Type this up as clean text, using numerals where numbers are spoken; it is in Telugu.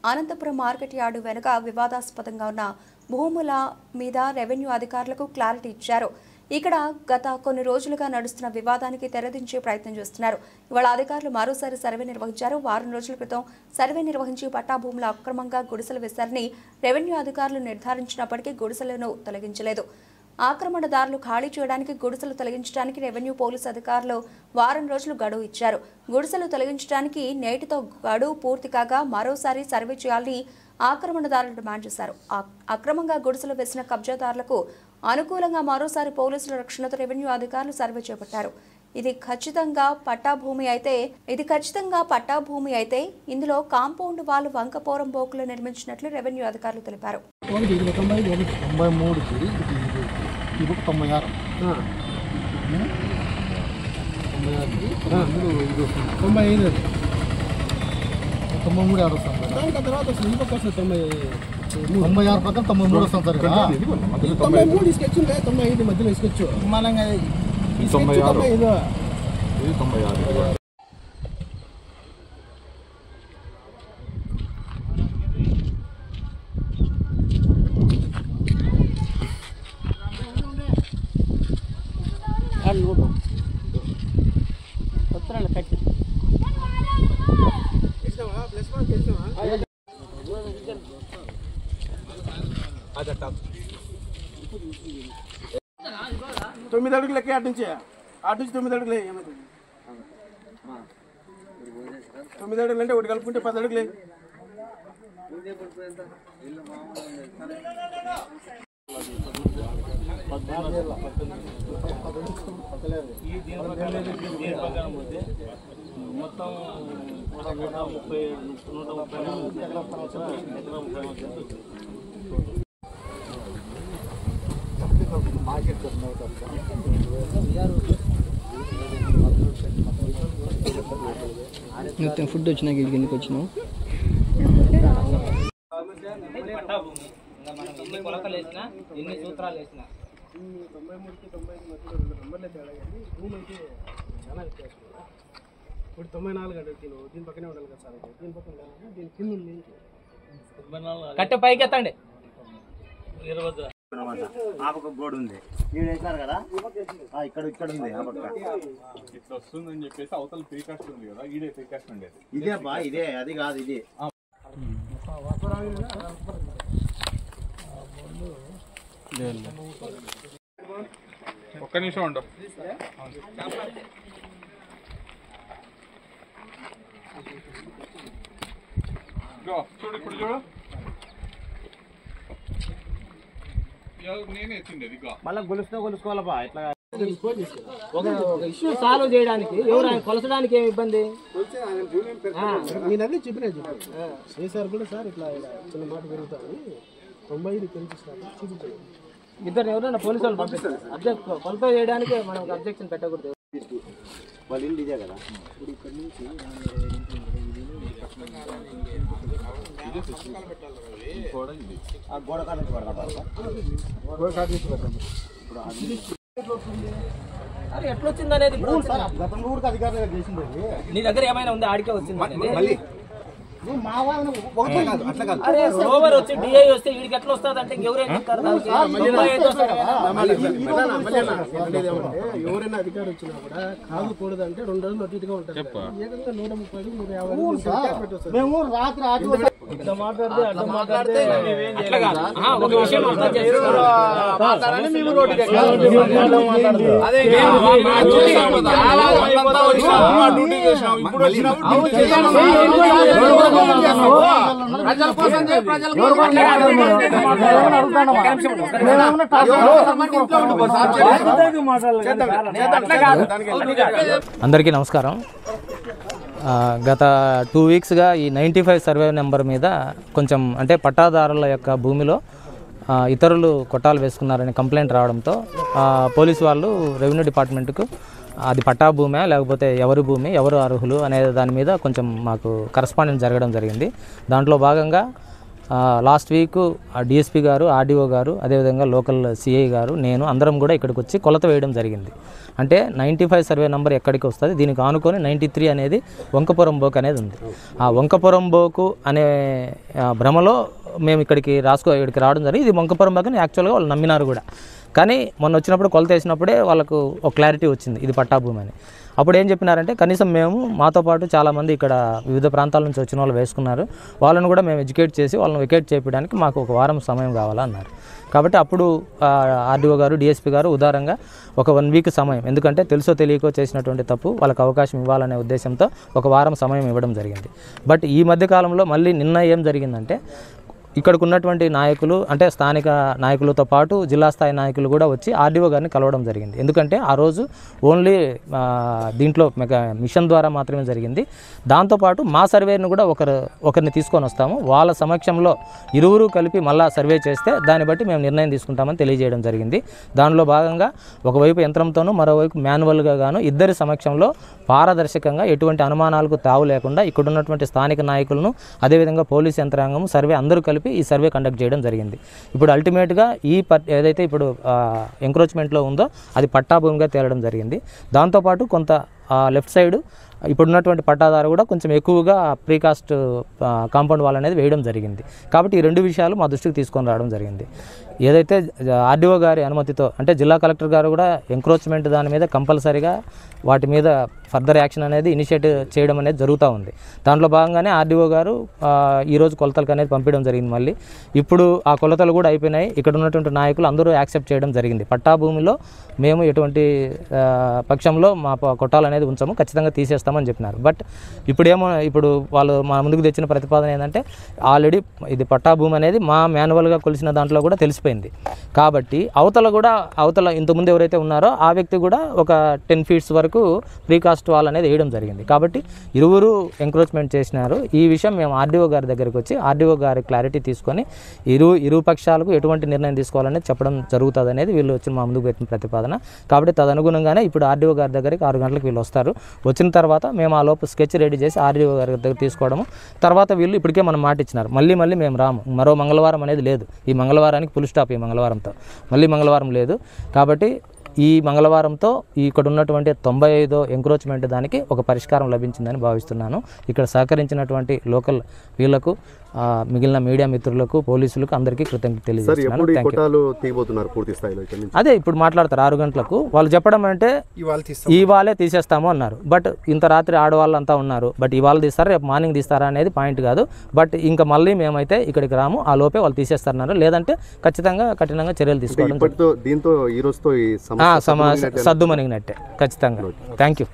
అనంతపురం మార్కెట్ యార్డు వెనుక వివాదాస్పదంగా ఉన్న భూముల మీద రెవెన్యూ అధికారులకు క్లారిటీ ఇచ్చారు. ఇక్కడ గత కొన్ని రోజులుగా నడుస్తున్న వివాదానికి తెరదించే ప్రయత్నం చేస్తున్నారు. ఇవాళ అధికారులు మరోసారి సర్వే నిర్వహించారు. వారం రోజుల క్రితం సర్వే నిర్వహించి పట్టా భూములు అక్రమంగా గుడిసెలు వేశారని రెవెన్యూ అధికారులు నిర్ధారించినప్పటికీ గుడిసెలను తొలగించలేదు. ఆక్రమణదారులు ఖాళీ చేయడానికి గుడిసెలు తొలగించడానికి రెవెన్యూ పోలీసు అధికారులు వారం రోజులు గడువు ఇచ్చారు. గుడిసెలు తొలగించడానికి నేటితో గడువు పూర్తి కాగా మరోసారి సర్వే చేయాలని ఆక్రమణదారులు డిమాండ్ చేశారు. అక్రమంగా గుడిసెలు వేసిన కబ్జాదారులకు అనుకూలంగా మరోసారి పోలీసుల రక్షణతో రెవెన్యూ అధికారులు సర్వే చేపట్టారు. ఇది ఖచ్చితంగా పట్టా భూమి అయితే ఇందులో కాంపౌండ్ వాళ్ళు వంకపోరం బోకులు నిర్మించినట్లు రెవెన్యూ అధికారులు తెలిపారు. తొమ్మిది అడుగులకి అటు నుంచి 9 అడుగులే. 9 అడుగులు అంటే ఒకటి కలుపుకుంటే 10 అడుగులే. మొత్తం 130 ఫుడ్ వచ్చినా గిడికి వచ్చినావు. ఎన్ని కొలతలు వేసినా ఎన్ని సూత్రాలు వేసినా 93కి 95 మధ్యలో 2 నంబర్లే తేడా కానీ భూమి అయితే చాలా వ్యత్యాసం. ఇప్పుడు 94 అడుగుతాను. దీని పక్కనే ఉండాలి కదా సార్. దీని పక్కన దీని కింద ఉంది. కట్టె పైకి ఎత్తండి. ఆ పక్క గోడ ఉంది, వీడు వేసారు కదా, ఇక్కడ ఉంది ఆ పక్క. ఇట్లా వస్తుందని చెప్పేసి అవతల ప్రీకాస్ట్ ఉంది కదా, ఈడే ప్రీకాస్ట్ ఉండేది. ఇదే బా, ఇదే అది కాదు, ఇది ఒక్క నిమిషం ఉండు. చూడు ఇప్పుడు చూడు, నేనే ఎత్తిండేది. మళ్ళీ కొలుసుకోవాలబ్బా. ఇట్లా ఒక ఇష్యూ సాల్వ్ చేయడానికి ఎవరు ఆయన కొలచడానికి ఏమి ఇబ్బంది? నేనన్నీ చెప్పినా చేశారు కూడా సార్. ఇట్లా చిన్న మాట పెరుగుతాను 95 తెలిపిస్తారు చూపించారు. ఇద్దరు ఎవరైనా పోలీసు వాళ్ళు పంపిస్తారు. కొలత చేయడానికి మనం అబ్జెక్షన్ పెట్టకూడదు. వాళ్ళ ఇల్లు ఇదే కదా. ఇప్పుడు ఇక్కడ నుంచి ఆ గోడ కాడ నుంచి పడతాం. అరే ఎట్లా వచ్చింది అనేది గతంలో కూడా అధికారులు చేసింది. నీ దగ్గర ఏమైనా ఉంది? ఆడికే వచ్చింది. అరే ఓవర్ వచ్చి డిఐ వస్తే వీడికి ఎట్లా వస్తుంది అంటే ఎవరైనా ఎవరైనా అధికారి వచ్చినా కూడా కాదుకూడదు అంటే 2 రోజులు అటు ఇటుగా ఉంటారు. ఏకంగా 130, 150 మేము రాత్రి ఇట్లా మాట్లాడితే అట్లా మాట్లాడితే ఒక విషయం అర్థం చేసుకోవాలి. అందరికీ నమస్కారం. గత 2 వీక్స్గా ఈ 95 సర్వే నెంబర్ మీద కొంచెం అంటే పట్టాదారుల యొక్క భూమిలో ఇతరులు కొట్టాలు వేసుకున్నారని కంప్లైంట్ రావడంతో పోలీసు వాళ్ళు రెవెన్యూ డిపార్ట్మెంట్కు అది పట్టా భూమే లేకపోతే ఎవరి భూమి, ఎవరు అర్హులు అనే దాని మీద కొంచెం మాకు కరస్పాండెన్స్ జరగడం జరిగింది. దాంట్లో భాగంగా లాస్ట్ వీక్ డిఎస్పీ గారు, ఆర్డీఓ గారు, అదేవిధంగా లోకల్ సిఐ గారు, నేను అందరం కూడా ఇక్కడికి వచ్చి కొలత వేయడం జరిగింది. అంటే 95 సర్వే నెంబర్ ఎక్కడికి వస్తుంది, దీనికి ఆనుకొని 93 అనేది వంకపురం బోక్ అనేది ఉంది. ఆ వంకపురం బోకు అనే భ్రమలో మేము ఇక్కడికి రావడం జరిగింది. ఇది వంకపురం బోక్ అని యాక్చువల్గా వాళ్ళు నమ్మినారు కూడా. కానీ మొన్న వచ్చినప్పుడు కొలత వేసినప్పుడే వాళ్ళకు ఒక క్లారిటీ వచ్చింది ఇది పట్టాభూమి అని. అప్పుడు ఏం చెప్పినారంటే కనీసం మేము మాతో పాటు చాలామంది ఇక్కడ వివిధ ప్రాంతాల నుంచి వచ్చిన వాళ్ళు వేసుకున్నారు, వాళ్ళను కూడా మేము ఎడ్యుకేట్ చేసి వాళ్ళని వెకేట్ చేయడానికి మాకు ఒక వారం సమయం కావాలన్నారు. కాబట్టి అప్పుడు ఆర్డీఓ గారు, డిఎస్పీ గారు ఉదారంగా ఒక 1 వీక్ సమయం, ఎందుకంటే తెలుసో తెలియకో చేసినటువంటి తప్పు వాళ్ళకి అవకాశం ఇవ్వాలనే ఉద్దేశంతో ఒక వారం సమయం ఇవ్వడం జరిగింది. బట్ ఈ మధ్యకాలంలో మళ్ళీ నిన్న ఏం జరిగిందంటే ఇక్కడికి ఉన్నటువంటి నాయకులు, అంటే స్థానిక నాయకులతో పాటు జిల్లా స్థాయి నాయకులు కూడా వచ్చి ఆర్డీఓ గారిని కలవడం జరిగింది. ఎందుకంటే ఆ రోజు ఓన్లీ దీంట్లో మిషన్ ద్వారా మాత్రమే జరిగింది. దాంతోపాటు మా సర్వేను కూడా ఒకరిని తీసుకొని వస్తాము, వాళ్ళ సమక్షంలో ఇరువురు కలిపి మళ్ళా సర్వే చేస్తే దాన్ని బట్టి మేము నిర్ణయం తీసుకుంటామని తెలియజేయడం జరిగింది. దానిలో భాగంగా ఒకవైపు యంత్రంతోనూ మరోవైపు మాన్యువల్గా గాను ఇద్దరి సమక్షంలో పారదర్శకంగా ఎటువంటి అనుమానాలకు తావు లేకుండా ఇక్కడ ఉన్నటువంటి స్థానిక నాయకులను, అదేవిధంగా పోలీస్ యంత్రాంగం, సర్వే అందరూ కలిపి ఈ సర్వే కండక్ట్ చేయడం జరిగింది. ఇప్పుడు అల్టిమేట్గా ఏదైతే ఇప్పుడు ఎంక్రోచ్మెంట్లో ఉందో అది పట్టాభూమిగా తేలడం జరిగింది. దాంతోపాటు కొంత లెఫ్ట్ సైడ్ ఇప్పుడున్నటువంటి పట్టాదారు కూడా కొంచెం ఎక్కువగా ప్రీకాస్ట్ కాంపౌండ్ వాల్ అనేది వేయడం జరిగింది. కాబట్టి ఈ 2 విషయాలు మా దృష్టికి తీసుకొని రావడం జరిగింది. ఏదైతే ఆర్డీఓ గారి అనుమతితో, అంటే జిల్లా కలెక్టర్ గారు కూడా ఎంక్రోచ్మెంట్ దాని మీద కంపల్సరీగా వాటి మీద ఫర్దర్ యాక్షన్ అనేది ఇనిషియేట్ చేయడం అనేది జరుగుతూ ఉంది. దాంట్లో భాగంగానే ఆర్డీఓ గారు ఈరోజు కొలతలకు అనేది పంపించడం జరిగింది. మళ్ళీ ఇప్పుడు ఆ కొలతలు కూడా అయిపోయినాయి. ఇక్కడ ఉన్నటువంటి నాయకులు అందరూ యాక్సెప్ట్ చేయడం జరిగింది. పట్టాభూమిలో మేము ఎటువంటి పక్షంలో మా కొట్టాలు అనేది ఉంచాము, ఖచ్చితంగా తీసేస్తామని చెప్పినారు. బట్ ఇప్పుడు వాళ్ళు మా ముందుకు తెచ్చిన ప్రతిపాదన ఏంటంటే ఆల్రెడీ ఇది పట్టాభూమి అనేది మా మాన్యువల్గా కొలిసిన దాంట్లో కూడా తెలిసిపోయింది. కాబట్టి అవతల ఇంతకుముందు ఎవరైతే ఉన్నారో ఆ వ్యక్తి కూడా ఒక 10 ఫీట్స్ వరకు ప్రీకాస్ట్ వాల్ అనేది వేయడం జరిగింది. కాబట్టి ఇరువురు ఎంక్రోచ్మెంట్ చేసినారు. ఈ విషయం మేము ఆర్డీఓ గారి దగ్గరికి వచ్చి ఆర్డీఓ గారి క్లారిటీ తీసుకొని ఇరు పక్షాలకు ఎటువంటి నిర్ణయం తీసుకోవాలనేది చెప్పడం జరుగుతుంది అనేది వీళ్ళు వచ్చి మా ముందుకు పెట్టిన ప్రతిపాదన. కాబట్టి తదనుగుణంగానే ఇప్పుడు ఆర్డీఓ గారి దగ్గరికి 6 గంటలకు వీళ్ళు వస్తారు. వచ్చిన తర్వాత మేము ఆ లోపు స్కెచ్ రెడీ చేసి ఆర్డీఓ గారి దగ్గర తీసుకోవడము. తర్వాత వీళ్ళు ఇప్పటికే మనం మాట ఇచ్చినారు, మళ్ళీ మేము రాము, మరో మంగళవారం అనేది లేదు. ఈ మంగళవారానికి ఫుల్ స్టాప్, ఈ మంగళవారంతో మళ్ళీ మంగళవారం లేదు. కాబట్టి ఈ మంగళవారంతో ఇక్కడ ఉన్నటువంటి 95వ ఎంక్రోచ్మెంట్ దానికి ఒక పరిష్కారం లభించిందని భావిస్తున్నాను. ఇక్కడ సహకరించినటువంటి లోకల్ వీళ్లకు, మిగిలిన మీడియా మిత్రులకు, పోలీసులకు అందరికీ కృతజ్ఞతలు తెలియజేస్తున్నాను. అదే ఇప్పుడు మాట్లాడతారు 6 గంటలకు. వాళ్ళు చెప్పడం అంటే ఇవాళే తీసేస్తాము అన్నారు. బట్ ఇంత రాత్రి ఆడవాళ్ళంతా ఉన్నారు. బట్ ఇవాళ తీస్తారా, రేపు మార్నింగ్ తీస్తారా అనేది పాయింట్ కాదు. బట్ ఇంకా మళ్ళీ మేమైతే ఇక్కడికి రాము, ఆ లోపే వాళ్ళు తీసేస్తారన్నారు. లేదంటే ఖచ్చితంగా కఠినంగా చర్యలు తీసుకోవడం సద్దుమణిగినట్టే ఖచ్చితంగా. Thank you.